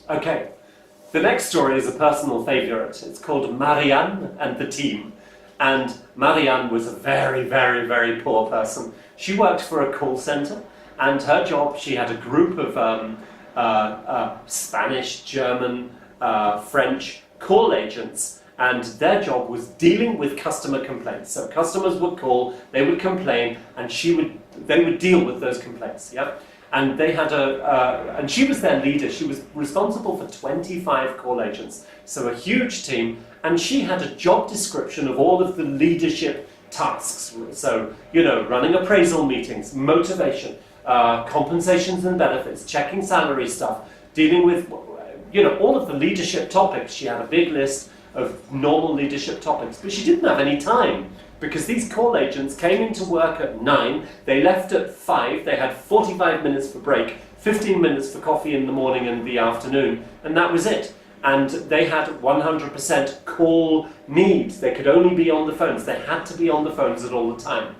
Okay, the next story is a personal favourite. It's called Marianne and the Team. And Marianne was a very, very, very poor person. She worked for a call centre, and her job, she had a group of Spanish, German, French call agents, and their job was dealing with customer complaints. So customers would call, they would complain, and they would deal with those complaints. Yeah. And they had and she was their leader. She was responsible for 25 call agents, so a huge team. And she had a job description of all of the leadership tasks. So, running appraisal meetings, motivation, compensations and benefits, checking salary stuff, dealing with, all of the leadership topics. She had a big list of normal leadership topics, but she didn't have any time. Because these call agents came into work at 9, they left at 5, they had 45 minutes for break, 15 minutes for coffee in the morning and the afternoon, and that was it. And they had 100% call needs. They could only be on the phones. They had to be on the phones at all the time.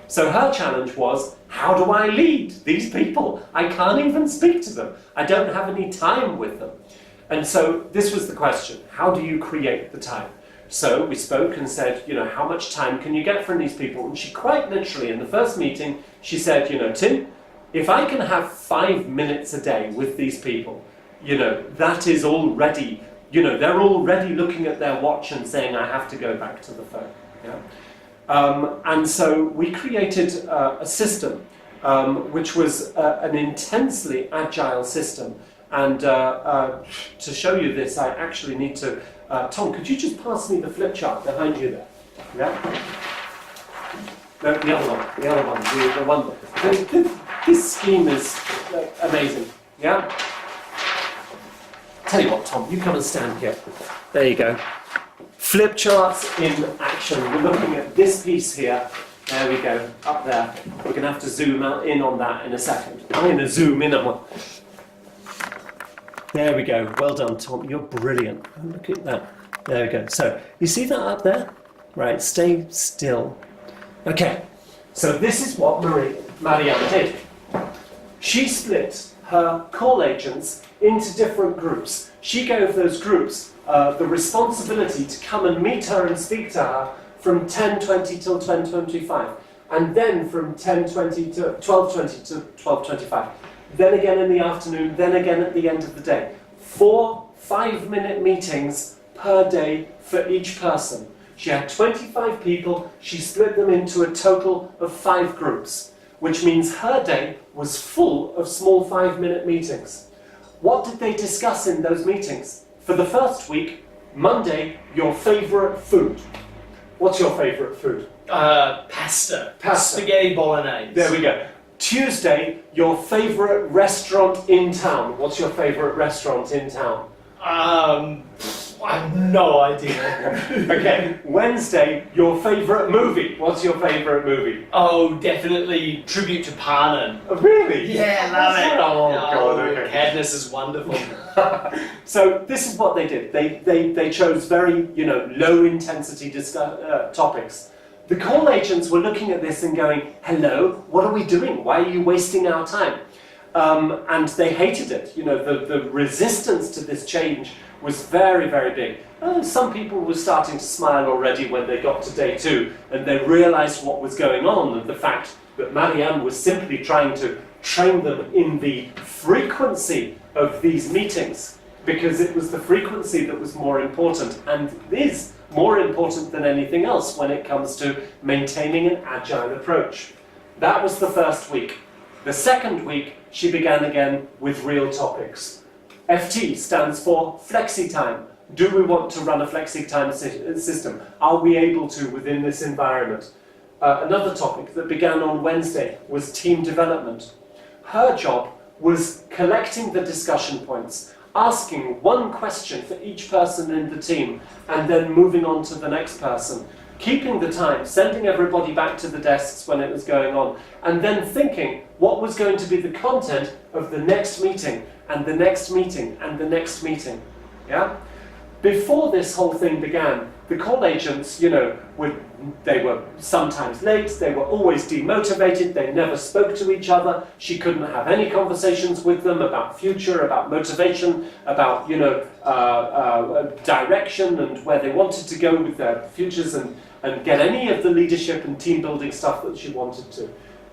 So her challenge was, how do I lead these people? I can't even speak to them. I don't have any time with them. And so this was the question, how do you create the time? So we spoke and said, how much time can you get from these people? And she quite literally, in the first meeting, she said, Tim, if I can have 5 minutes a day with these people, that is already, they're already looking at their watch and saying, I have to go back to the phone. Yeah? And so we created a system, which was an intensely agile system. And to show you this, I actually need to... Tom, could you just pass me the flip chart behind you there? Yeah? No, the other one. This scheme is amazing. Yeah? Tell you what, Tom, you come and stand here. There you go. Flip charts in action. We're looking at this piece here. There we go, up there. We're going to have to zoom in on that in a second. I'm going to zoom in on one. There we go. Well done, Tom. You're brilliant. Look at that. There we go. So, you see that up there? Right, stay still. Okay, so this is what Marianne did. She split her call agents into different groups. She gave those groups the responsibility to come and meet her and speak to her from 10:20 till 10:25, and then from 10:20 to 12:20 to 12:25. Then again in the afternoon, then again at the end of the day. 4 5-minute meetings per day for each person. She had 25 people, she split them into a total of 5 groups, which means her day was full of small 5-minute meetings. What did they discuss in those meetings? For the first week, Monday, your favourite food. What's your favourite food? Pasta. Spaghetti bolognese. There we go. Tuesday, your favourite restaurant in town. What's your favourite restaurant in town? I have no idea. Okay. Wednesday, your favourite movie. What's your favourite movie? Oh, definitely Tribute to Panem. Oh, really? Yeah, love it. Oh, God, okay. Cadmus is wonderful. So this is what they did. They chose very, low intensity topics. The call agents were looking at this and going, hello, what are we doing? Why are you wasting our time? And they hated it. The resistance to this change was very, very big. Some people were starting to smile already when they got to day 2 and they realized what was going on, and the fact that Marianne was simply trying to train them in the frequency of these meetings, because it was the frequency that was more important, and is more important than anything else when it comes to maintaining an agile approach. That was the first week. The second week, she began again with real topics. FT stands for Flexi Time. Do we want to run a Flexi Time system? Are we able to within this environment? Another topic that began on Wednesday was team development. Her job was collecting the discussion points, asking one question for each person in the team, and then moving on to the next person, keeping the time, sending everybody back to the desks when it was going on, and then thinking what was going to be the content of the next meeting, and the next meeting, and the next meeting. Yeah? before this whole thing began, the call agents, they were sometimes late, they were always demotivated, they never spoke to each other, she couldn't have any conversations with them about future, about motivation, about, direction and where they wanted to go with their futures and get any of the leadership and team building stuff that she wanted to.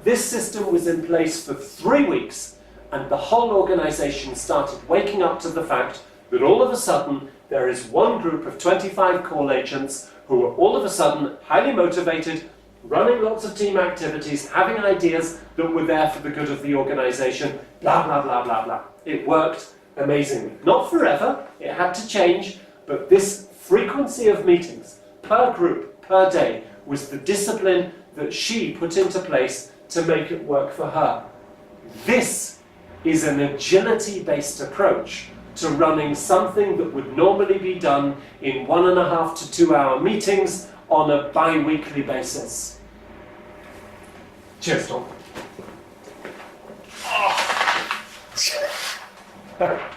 This system was in place for 3 weeks, and the whole organization started waking up to the fact that all of a sudden there is one group of 25 call agents who are all of a sudden highly motivated, running lots of team activities, having ideas that were there for the good of the organization, blah, blah, blah, blah, blah. It worked amazingly. Not forever, it had to change, but this frequency of meetings per group, per day, was the discipline that she put into place to make it work for her. This is an agility-based approach to running something that would normally be done in 1.5 to 2 hour meetings on a bi-weekly basis. Cheers, Tom. Oh.